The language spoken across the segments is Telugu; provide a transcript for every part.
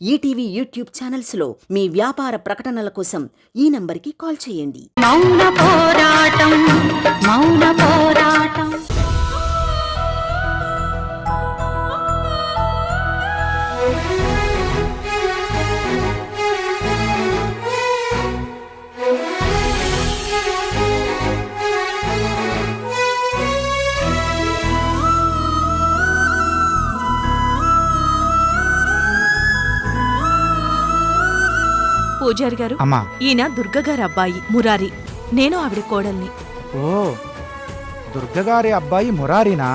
ఈటీవీ యూట్యూబ్ ఛానల్స్లో మీ వ్యాపార ప్రకటనల కోసం ఈ నంబర్కి కాల్ చేయండి. మౌన పోరాటం మౌన పోరాటం. పూజారి గారు, ఈయన దుర్గగారి అబ్బాయి మురారి. నేను ఆవిడ కోడల్ని. ఓ, దుర్గగారి అబ్బాయి మురారినా?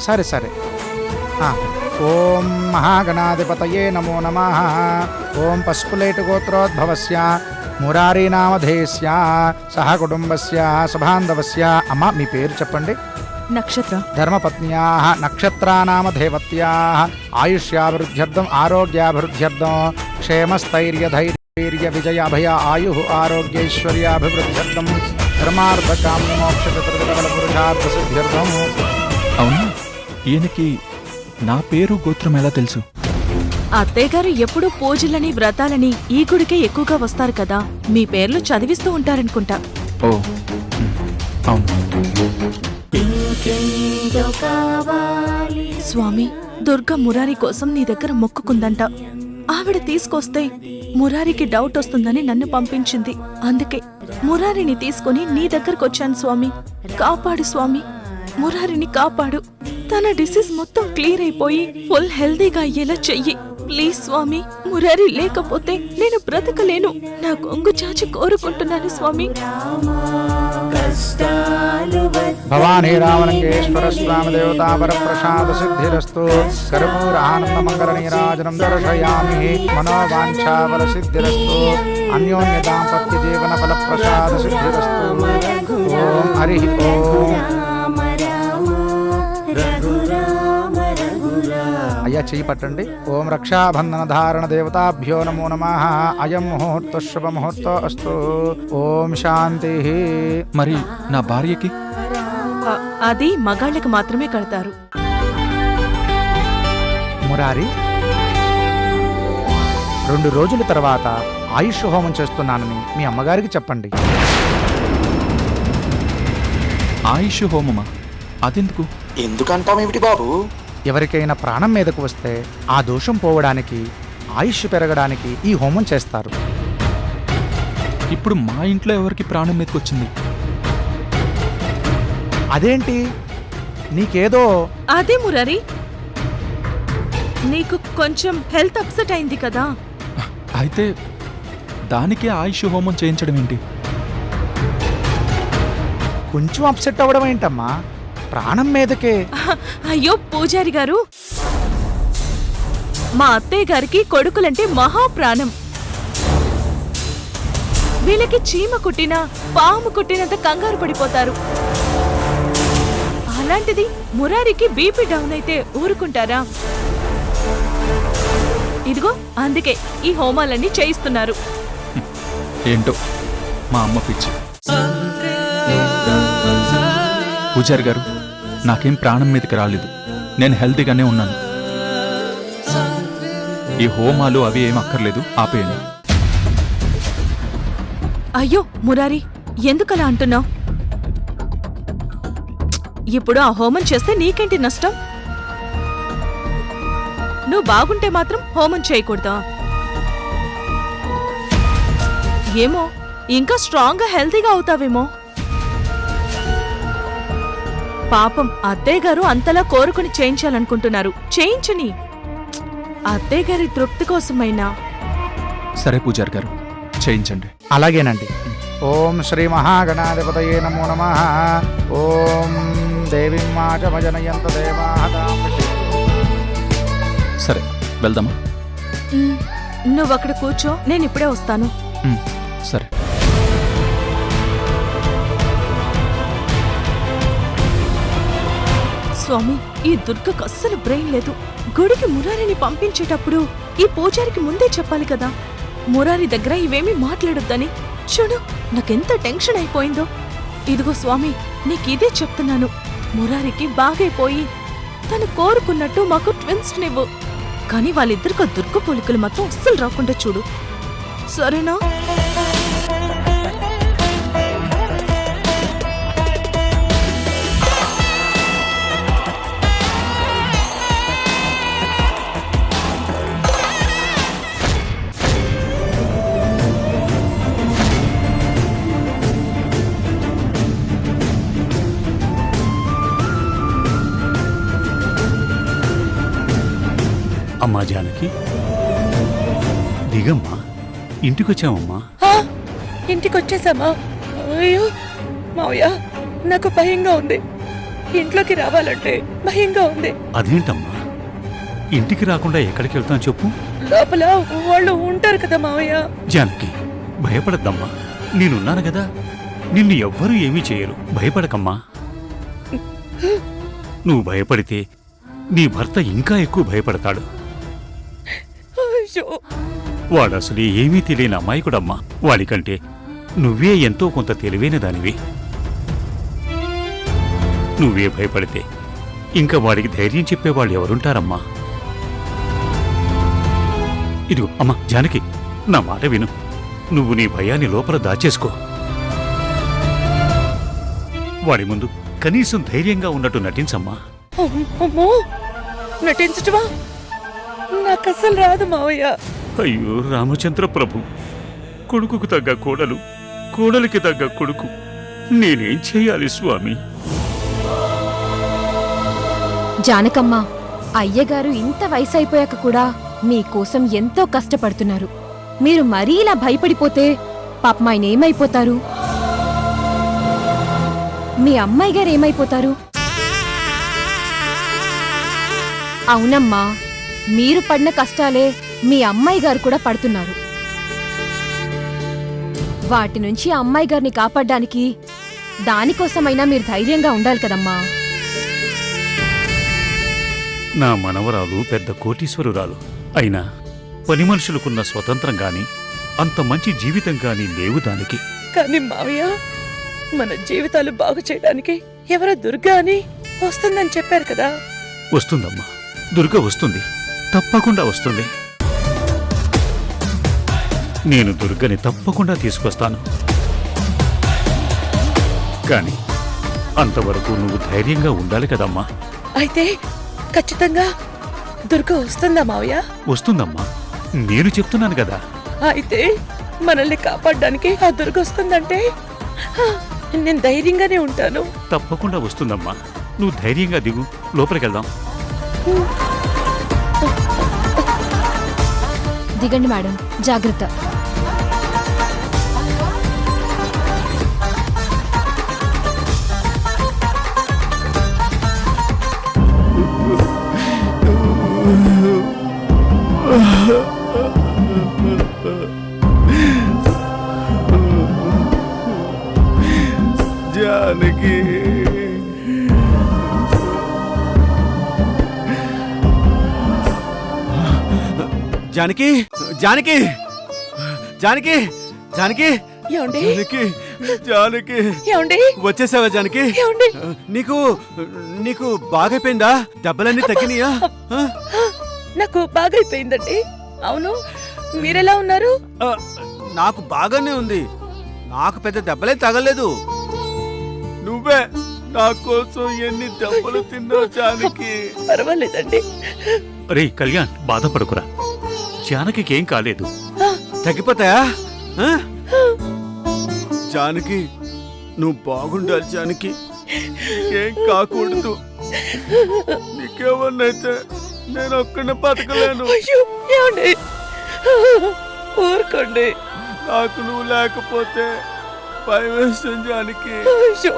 సరే సరే. ఓం మహాగణాధిపతయే నమో నమః. ఓం పశుపులేటు గోత్రోద్భవస్య మురారి నామధేయస్య సహ కుటుంబస్య సభాంధవస్య. అమ్మ, మీ పేరు చెప్పండి. నక్షత్ర. ధర్మపత్న్యాః నక్షత్రానామధేవత్యాః ఆయుష్యాభివృద్ధ్యర్థం ఆరోగ్యాభివృద్ధ్యర్థం క్షేమస్థైర్యధైర్య విజయ అభయ ఆయు ఆరోగ్యైశ్వర్యాభివృద్ధ్యర్థం ధర్మార్థకామ్యమోక్ష చతుర్విధ పురుషార్థ సిద్ధ్యర్థం. అవును, ఈయనకి నా పేరు గోత్రం ఎలా తెలుసు? అత్తయ్య గారు ఎప్పుడూ పూజలని వ్రతాలని ఈ గుడికే ఎక్కువగా వస్తారు కదా, మీ పేర్లు చదివిస్తూ ఉంటారనుకుంటా. ఓ అవును. స్వామి, దుర్గ మురారి కోసం నీ దగ్గర మొక్కుకుందంట. ఆవిడ తీసుకొస్తే మురారికి డౌట్ వస్తుందని నన్ను పంపించింది. అందుకే మురారిని తీసుకుని నీ దగ్గరకొచ్చాను స్వామి. కాపాడు స్వామి, మురారిని కాపాడు. తన డిసీజ్ మొత్తం క్లియర్ అయిపోయి ఫుల్ హెల్దీగా అయ్యేలా చెయ్యి ప్లీజ్ స్వామి. మురారి లేకపోతే నేను బ్రతకలేను. నా కొంగు చాచి కోరుకుంటున్నాను స్వామి. భవానీ రామలింగేశ్వర స్వామి దేవతా వరప్రసాద సిద్ధిరస్తు. కర్పూర ఆనంద మంగళ నీరాజనం దర్శయామి. మనోవాంఛాఫల సిద్ధిరస్తు. అన్యోన్య దాంపత్య జీవన ఫల ప్రసాద సిద్ధిరస్తు. ఓం హరి ఓం. అయ్యా, చెయ్యి పట్టండి. ఓం రక్షాబంధన ధారణ దేవతాభ్యో నమో నమః. అయం ముహూర్త శుభ ముహూర్త అస్తు. ఓం శాంతి. మరి నా భార్యకి? అది మగాళ్ళకి మాత్రమే కడతారు. మురారి, 2 రోజుల తర్వాత ఆయుష్ హోమం చేస్తున్నానని మీ అమ్మగారికి చెప్పండి. ఆయుష్ హోమమా? అదెందుకు? ఎందుకంటామేమిటి బాబు? ఎవరికైనా ప్రాణం మీదకు వస్తే ఆ దోషం పోవడానికి, ఆయుష్ పెరగడానికి ఈ హోమం చేస్తారు. ఇప్పుడు మా ఇంట్లో ఎవరికి ప్రాణం మీదకి వచ్చింది? అదేంటి, నీకేదో? అదే మురారి, నీకు కొంచెం హెల్త్ అప్సెట్ అయింది కదా. అయితే దానికే ఆయుష్ హోమం చేయించడం ఏంటి? కొంచెం అప్సెట్ అవ్వడం ఏంటమ్మా? ప్రాణం మీదకే. అయ్యో పూజారి గారు, మా అత్తయ్య గారికి కొడుకులంటే మహాప్రాణం. వీళ్ళకి చీమ కుట్టినా పాము కుట్టినంత కంగారు పడిపోతారు. అలాంటిది మురారికి బీపీ డౌన్ అయితే ఊరుకుంటారా? ఇదిగో అందుకే ఈ హోమాలన్నీ చేయిస్తున్నారు. ఏంటో మా అమ్మ పిచ్చి. పూజారి గారు, నాకేం ప్రాణం మీదకి రాలేదు. నేను హెల్తీగానే ఉన్నాను. ఈ హోమాలు అవి ఏం అక్కర్లేదు, ఆపేయండి. అయ్యో మురారి, ఎందుకలా అంటున్నావు? ఇప్పుడు ఆ హోమం చేస్తే నీకేంటి నష్టం? నువ్వు బాగుంటే మాత్రం హోమం చేయకూడదా? ఏమో, ఇంకా స్ట్రాంగ్గా హెల్తీగా అవుతావేమో. పాపం అత్తయ్య గారు అంతలా కోరుకుని చేయించాలనుకుంటున్నారు. చేయించని. అత్తయ్య గారి తృప్తి కోసమైనా. సరే పూజారి గారు, చేయించండి. అలాగేనండి. ఓం శ్రీ మహాగణాధిపతయే నమో నమః. ఓం దేవీం మాచమజనయంత దేవాః. సరే, వెళ్దామా? నువ్వు అక్కడ కూర్చో, నేను ఇప్పుడే వస్తాను. సరే. స్వామి, ఈ దుర్గకు అస్సలు బ్రెయిన్ లేదు. గుడికి మురారిని పంపించేటప్పుడు ఈ పూజారికి ముందే చెప్పాలి కదా, మురారి దగ్గర ఇవేమీ మాట్లాడొద్దని. చూడు, నాకెంత టెన్షన్ అయిపోయిందో. ఇదిగో స్వామి, నీకిదే చెప్తున్నాను. మురారికి బాగైపోయి తను కోరుకున్నట్టు మాకు ట్విన్స్ నివ్వు. కానీ వాళ్ళిద్దరికి ఆ దుర్గ పోలికలు మాత్రం అస్సలు రాకుండా చూడు, సరేనా? అమ్మా జానకి, దిగమ్మా, ఇంటికొచ్చామమ్మా. ఇంటికొచ్చేసామా? అయ్యో మావయ్య, నాకు భయంగా ఉంది. ఇంట్లోకి రావాలంటే భయంగా ఉంది. అదేంటమ్మా, ఇంటికి రాకుండా ఎక్కడికి వెళ్తాం చెప్పు. లోపల వాళ్ళు ఉంటారు కదా మావయ్య. జానకి, భయపడద్దమ్మా, నేనున్నాను కదా, నిన్ను ఎవ్వరూ ఏమీ చేయరు, భయపడకమ్మా. నువ్వు భయపడితే నీ భర్త ఇంకా ఎక్కువ భయపడతాడు. వాడసలు ఏమీ తెలియని అమ్మాయికుడమ్మా. వాడికంటే నువ్వే ఎంతో కొంత తెలివైన దానివి. నువ్వే భయపడితే ఇంకా వాడికి ధైర్యం చెప్పేవాళ్ళు ఎవరుంటారమ్మా? ఇదిగో అమ్మా జానకి, నా మాట విను. నువ్వు నీ భయాన్ని లోపల దాచేసుకో. వాడి ముందు కనీసం ధైర్యంగా ఉన్నట్టు నటించమ్మా. అమ్మో, నటించటమా? నాకు అసలు రాదు మావయ్య. అయ్యో రామచంద్ర ప్రభు, కొడుకుకు తగ్గ కోడలు, కోడలికి తగ్గ కొడుకు, నేనేం చేయాలి స్వామి? జానకమ్మ, అయ్యగారు ఇంత వయసు అయిపోయాక కూడా మీకోసం ఎంతో కష్టపడుతున్నారు. మీరు మరీ ఇలా భయపడిపోతే పాపం ఆయన ఏమైపోతారు? మీ అమ్మాయి గారు ఏమైపోతారు? అవునమ్మా, మీరు పడిన కష్టాలే మీ అమ్మాయి గారు కూడా పడుతున్నారు. వాటి నుంచి ఆ అమ్మాయి గారిని కాపాడ్డానికి దానికోసమైనా మీరు ధైర్యంగా ఉండాలి కదమ్మా. నా మనవరాలు పెద్ద కోటీశ్వరురాలు అయినా పని మనుషులకున్న స్వతంత్రం గాని అంత మంచి జీవితం గాని లేవు దానికి. కానీ మావయ్య, మన జీవితాలు బాగు చేయడానికి ఎవరో దుర్గా అని వస్తుందని చెప్పారు కదా. వస్తుందమ్మా, దుర్గ వస్తుంది, తప్పకుండా వస్తుంది. నేను దుర్గని తప్పకుండా తీసుకొస్తాను. కానీ అంతవరకు నువ్వు ధైర్యంగా ఉండాలి కదమ్మా. అయితే ఖచ్చితంగా దుర్గ వస్తుందా మావయ్య? వస్తుందమ్మా, నేను చెప్తున్నాను కదా. అయితే మనల్ని కాపాడడానికి ఆ దుర్గ వస్తుందంటే నేను ధైర్యంగానే ఉంటాను. తప్పకుండా వస్తుందమ్మా, నువ్వు ధైర్యంగా దిగు, లోపలికెళ్దాం. దిగండి మేడం, జాగ్రత్త. జానకి, జానకి, జానకి, జానకి, జానకి, ఏమండి? జానకి, జానకి, ఏమండి? వచ్చేసావా జానకి? ఏమండి? నీకు నీకు బాగైపోయిందా? దెబ్బలన్నీ తగ్గినాయా? నాకు బాగైపోయిందండి. అవును, మీరెలా ఉన్నారు? నాకు బాగానే ఉంది, నాకు పెద్ద దెబ్బలే తగలేదు. నువ్వే నా కోసం ఎన్ని దెబ్బలు తిన్నావు జానకి. పర్వాలేదండి. రే కళ్యాణ్, బాధపడుకురా, జానకి ఏం కాలేదు. తగ్గిపోతాయా? జానకి, నువ్వు బాగుండాలి జానకి, ఏం కాకూడదు. నీకేమన్నైతే నేను ఒక్కడే బతకలేను. అయ్యో, ఏమండి? ఊరుకోండి. నాకు నువ్వు లేకపోతే భయం వేస్తుంది జానకి. అయ్యో,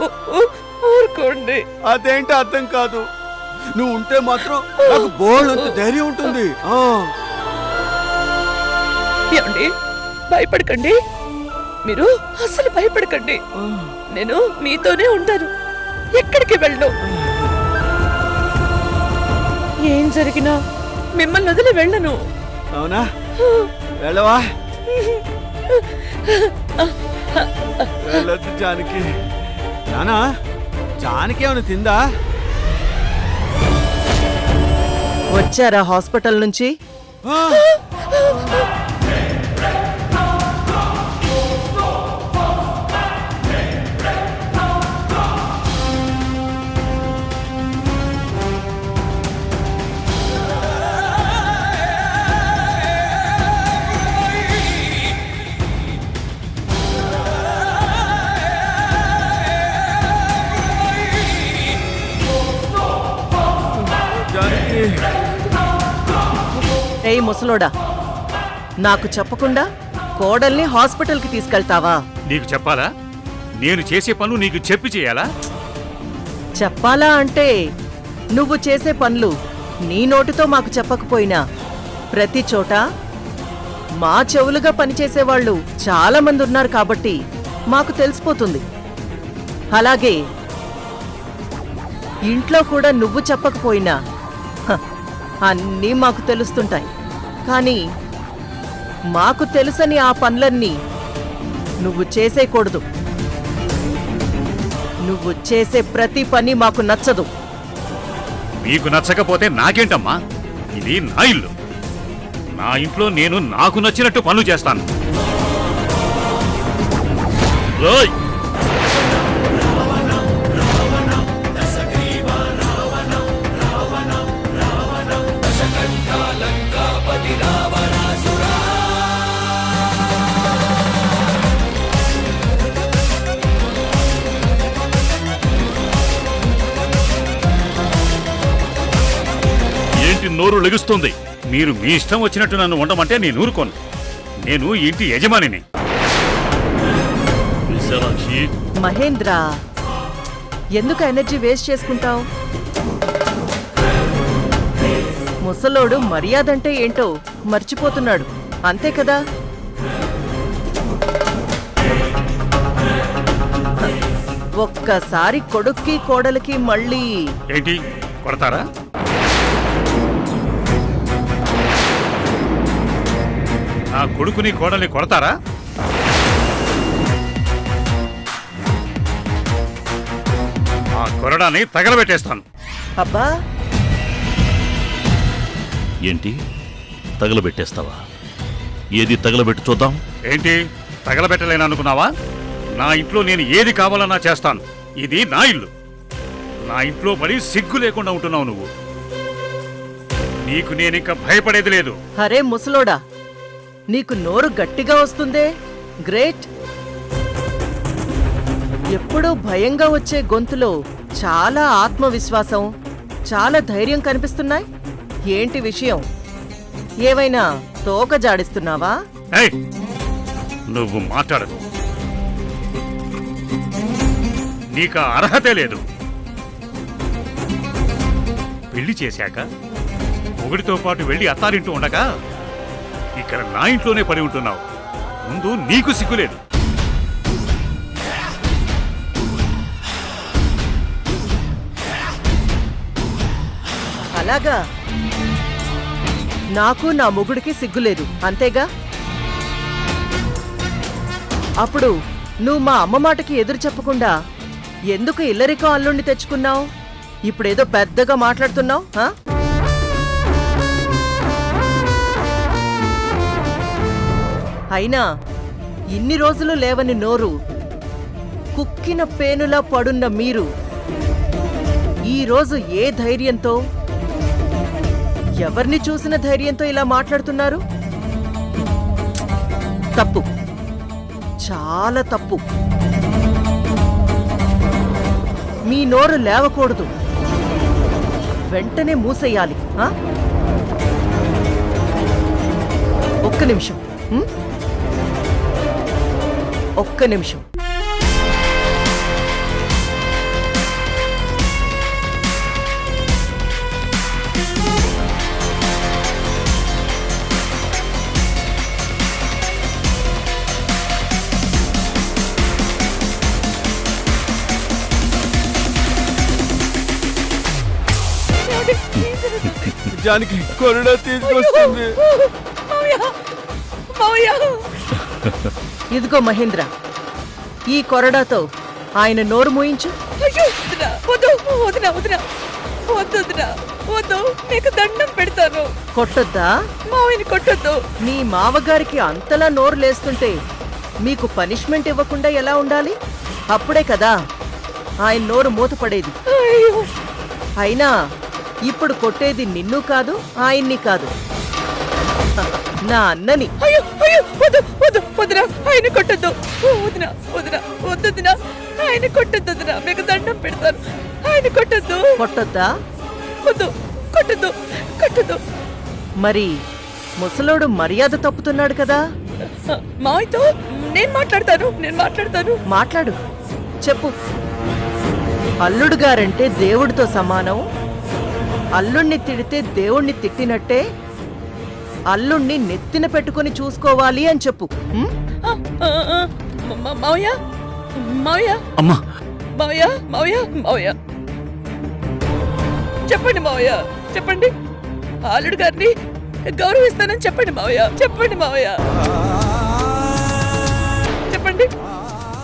ఊరుకోండి. అదేంటి అర్థం కాదు, నువ్వు ఉంటే మాత్రం నాకు బోల్డంత ధైర్యం ఉంటుంది. ఏమండి, భయపడకండి. మీరు అస్సలు భయపడకండి. నేను మీతోనే ఉంటాను, ఎక్కడికి వెళ్ళను. ఏం జరిగినా మిమ్మల్ని వదిలి వెళ్ళను. అవునా? వెళ్ళవా? వెళ్ళొద్దు జానకి. నానా, జానకి ఏమైనా తిందా? వచ్చారా హాస్పిటల్ నుంచి? జానకి ఏయ్ ముసలోడా, నాకు చెప్పకుండా కోడల్ని హాస్పిటల్కి తీసుకెళ్తావా? నీకు చెప్పాలా? నేను చేసే పనులు నీకు చెప్పి చేయాలా? చెప్పాలా అంటే నువ్వు చేసే పనులు నీ నోటితో మాకు చెప్పకపోయినా ప్రతి చోట మా చెవులుగా పనిచేసేవాళ్ళు చాలా మంది ఉన్నారు కాబట్టి మాకు తెలిసిపోతుంది. అలాగే ఇంట్లో కూడా నువ్వు చెప్పకపోయినా హ, అన్నీ మాకు తెలుస్తుంటాయి. కానీ మాకు తెలుసని ఆ పనులన్నీ నువ్వు చేసేయకూడదు. నువ్వు చేసే ప్రతి పని మాకు నచ్చదు. మీకు నచ్చకపోతే నాకేంటమ్మా? ఇది నా ఇల్లు. నా ఇంట్లో నేను నాకు నచ్చినట్టు పనులు చేస్తాను. ఓయ్! ఏంటి నోరు లెగుస్తుంది? మీరు మీ ఇష్టం వచ్చినట్టు నన్ను ఉండమంటే నేను ఊరుకోను. నేను ఈ ఇంటి యజమానిని. విశాలాక్షి, మహేంద్ర, ఎందుకు ఎనర్జీ వేస్ట్ చేసుకుంటావు? ముసలోడు మర్యాదంటే ఏంటో మర్చిపోతున్నాడు, అంతే కదా? ఒక్కసారి కొడుక్కి కోడలికి మళ్ళీ ఏంటి కొడతారా? నా కొడుకుని కోడల్ని కొడతారా? ఆ కొరడాన్ని తగలబెట్టేస్తాను. అబ్బా, ఏంటి తగలబెట్టేస్తావా? ఏది తగలబెట్టు చూద్దాం. ఏంటి తగలబెట్టలేననుకున్నావా? నా ఇంట్లో నేను ఏది కావాలన్నా చేస్తాను. ఇది నా ఇల్లు. నా ఇంట్లో పడి సిగ్గు లేకుండా ఉంటున్నావు నువ్వు. నీకు నేనింక భయపడేది లేదు. అరే ముసలోడా, నీకు నోరు గట్టిగా వస్తుందే, గ్రేట్. ఎప్పుడూ భయంగా వచ్చే గొంతులో చాలా ఆత్మవిశ్వాసం, చాలా ధైర్యం కనిపిస్తున్నాయి. ఏంటి విషయం? ఏవైనా తోక జాడిస్తున్నావా? ఏయ్, నువ్వు మాట్లాడదు. నీకు అర్హతే లేదు. పెళ్లి చేశాక మొగుడితో పాటు వెళ్ళి అత్తారింటూ ఉండగా ఇక్కడ నా ఇంట్లోనే పడి ఉంటున్నావు. ముందు నీకు సిగ్గులేదు. అలాగా? నాకు నా మొగుడికి సిగ్గులేదు, అంతేగా? అప్పుడు నువ్వు మా అమ్మ మాటకి ఎదురు చెప్పకుండా ఎందుకు ఇల్లరికం అల్లుండి తెచ్చుకున్నావు? ఇప్పుడేదో పెద్దగా మాట్లాడుతున్నావు. అయినా ఇన్ని రోజులు లేవని నోరు కుక్కిన పేనులా పడున్న మీరు ఈరోజు ఏ ధైర్యంతో, ఎవరిని చూసిన ధైర్యంతో ఇలా మాట్లాడుతున్నారు? తప్పు, చాలా తప్పు. మీ నోరు లేవకూడదు, వెంటనే మూసేయాలి. ఒక్క నిమిషం, ఒక్క నిమిషం. జానకి కొరడా తీసుకొస్తుంది. ఇదిగో మహేంద్ర, ఈ కొరడాతో ఆయన నోరు మూయించు. వద్దు, నీకు దండం పెడతాను. కొట్టొద్దా? మావయ్యని కొట్టొద్దు. నీ మావగారికి అంతలా నోరు లేస్తుంటే మీకు పనిష్మెంట్ ఇవ్వకుండా ఎలా ఉండాలి? అప్పుడే కదా ఆయన నోరు మూతపడేది. అయ్యో, అయినా ఇప్పుడు కొట్టేది నిన్ను కాదు, ఆయన్ని కాదు, నా అన్నని. అయ్యో, అయ్యో, వద్దు, వద్దు, వద్దురా, ఆయన కొట్టొద్దు. వదిన, వదిన, వద్దుదినా, ఆయన కొట్టొద్దు వదినా, మీకు దండం పెడతాను. ఆయన కొట్టొద్దు. కొట్టొద్దా? వద్దు, కొట్టొద్దు, కొట్టొద్దు. మరి ముసలోడు మర్యాద తప్పుతున్నాడు కదా. మావయ్యతో నేను మాట్లాడతాను. మాట్లాడు, చెప్పు. అల్లుడు గారంటే దేవుడితో సమానం. అల్లుణ్ణి తిడితే దేవుణ్ణి తిట్టినట్టే అల్లుణ్ణి నెత్తిన పెట్టుకుని చూసుకోవాలి అని చెప్పు. ఉం? మావయ్య, మావయ్య, అమ్మా, మావయ్య, మావయ్య, మావయ్య, చెప్పండి మావయ్య, చెప్పండి. అల్లుడు గారిని గౌరవిస్తానని చెప్పండి మావయ్య, చెప్పండి మావయ్య, చెప్పండి.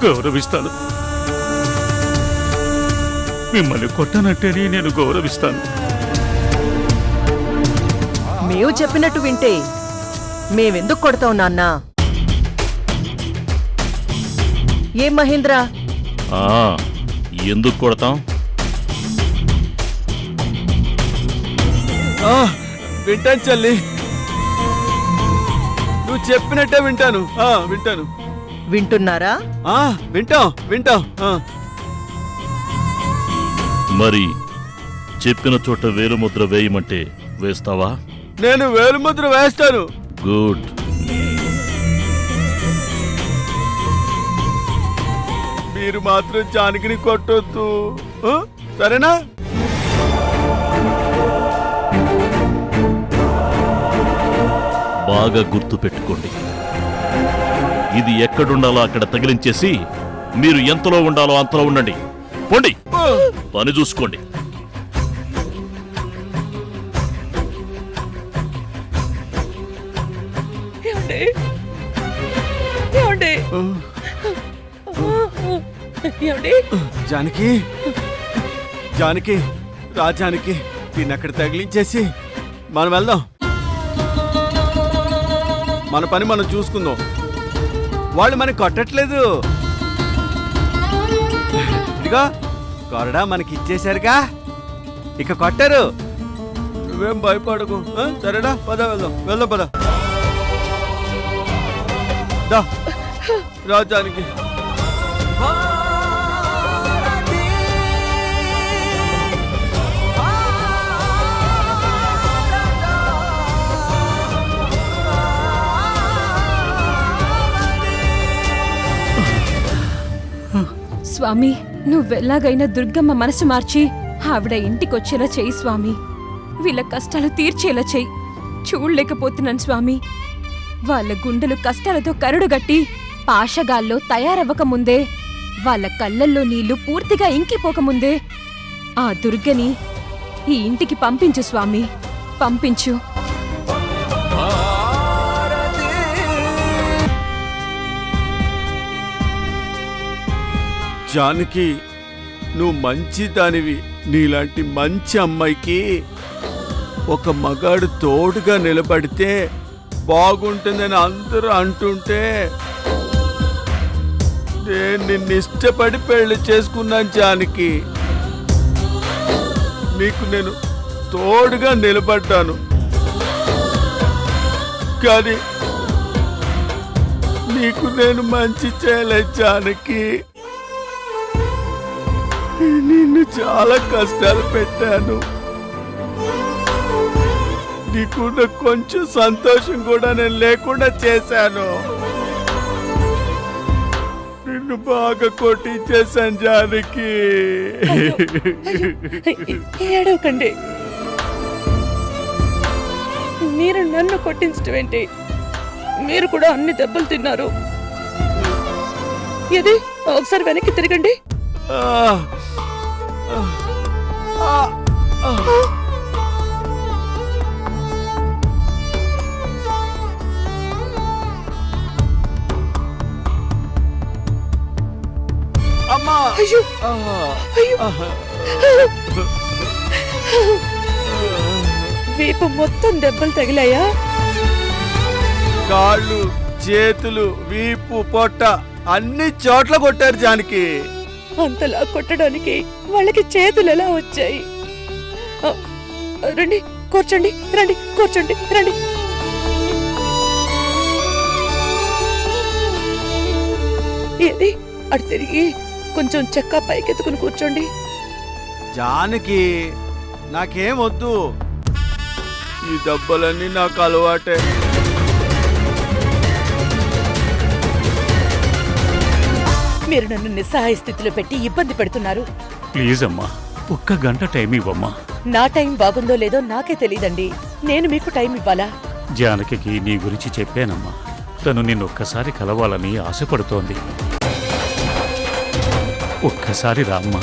గౌరవిస్తాను. మిమ్మల్ని కొట్టనట్టేనే నేను గౌరవిస్తాను. మేము చెప్పినట్టు వింటే మేమెందుకు కొడతాం నాన్న? ఏం మహేంద్ర? ఆ, ఎందుకు కొడతాం? వింటాను చెల్లి, నువ్వు చెప్పినట్టే వింటాను. వింటాను. వింటున్నారా? వింటాం. మరి చెప్పిన చోట వేలుముద్ర వేయమంటే వేస్తావా? నేను వేలుముద్ర వేస్తాను. గుడ్. మీరు మాత్రం జానకిని కొట్టొద్దు, సరేనా? బాగా గుర్తు పెట్టుకోండి. ఇది ఎక్కడుండాలో అక్కడ తగిలించేసి మీరు ఎంతలో ఉండాలో అంతలో ఉండండి. పోండి, పని చూసుకోండి. ఏమండి, ఏమండి, ఏమండి? జానకి, జానకి, రా జానకి, దీన్ని అక్కడ తగిలించేసి మనం వెళ్దాం. మన పని మనం చూసుకుందాం. వాళ్ళు మనకి కొట్టట్లేదు. ఇదిగో కొరడా మనకి ఇచ్చేశారుగా, ఇక కొట్టారు. నువ్వేం భయపడకు, సరేనా? పద వెళ్దాం పద. దా రాజానికి. స్వామి, నువ్వెలాగైనా దుర్గమ్మ మనసు మార్చి ఆవిడ ఇంటికొచ్చేలా చెయ్యి స్వామి. వీళ్ళ కష్టాలు తీర్చేలా చెయ్యి. చూడలేకపోతున్నాను స్వామి. వాళ్ళ గుండెలు కష్టాలతో కరుడుగట్టి పాషగాల్లో తయారవ్వకముందే, వాళ్ళ కళ్ళల్లో నీళ్లు పూర్తిగా ఇంకిపోకముందే ఆ దుర్గని ఈ ఇంటికి పంపించు స్వామి, పంపించు. జానకి, నువ్వు మంచి దానివి. నీలాంటి మంచి అమ్మాయికి ఒక మగాడు తోడుగా నిలబడితే బాగుంటుందని అందరూ అంటుంటే నేను నిన్ను ఇష్టపడి పెళ్లి చేసుకున్నాను జానకి. నీకు నేను తోడుగా నిలబడ్డాను. కానీ నీకు నేను మంచి చేయలేదు జానకి. నిన్ను చాలా కష్టాలు పెట్టాను. నీకున్న కొంచెం సంతోషం కూడా నేను లేకుండా చేశాను. నిన్ను బాగా కొట్టించేశాను జానకి. ఏడవకండి. మీరు నన్ను కొట్టించడం ఏంటి? మీరు కూడా అన్ని దెబ్బలు తిన్నారు. ఇది ఒకసారి వెనక్కి తిరగండి. అమ్మా, అయ్యో, అయ్యో. వీపు మొత్తం దెబ్బలు తగిలాయా? కాళ్ళు, చేతులు, వీపు, పొట్ట అన్ని చోట్ల కొట్టారు జానకి. అంతలా కొట్టడానికి వాళ్ళకి చేతులు ఎలా వచ్చాయి? ఆ, రండి కూర్చోండి, రండి కూర్చోండి, రండి. ఏది అటు తిరిగి కొంచెం చెక్క పైకెత్తుకుని కూర్చోండి. జానకి నాకేం వద్దు, ఈ దెబ్బలన్నీ నాకు అలవాటే. మీరు నన్ను నిస్సహాయ స్థితిలో పెట్టి ఇబ్బంది పెడుతున్నారు. ప్లీజ్ అమ్మా, ఒక్క గంట టైం ఇవ్వమ్మా. నా టైం బాగుందో లేదో నాకే తెలీదండి. నేను మీకు టైం ఇవ్వాలా? జానకి నీ గురించి చెప్పానమ్మా. తను నిన్నొక్కసారి కలవాలని ఆశపడుతోంది. ఒక్కసారి రామ్మా.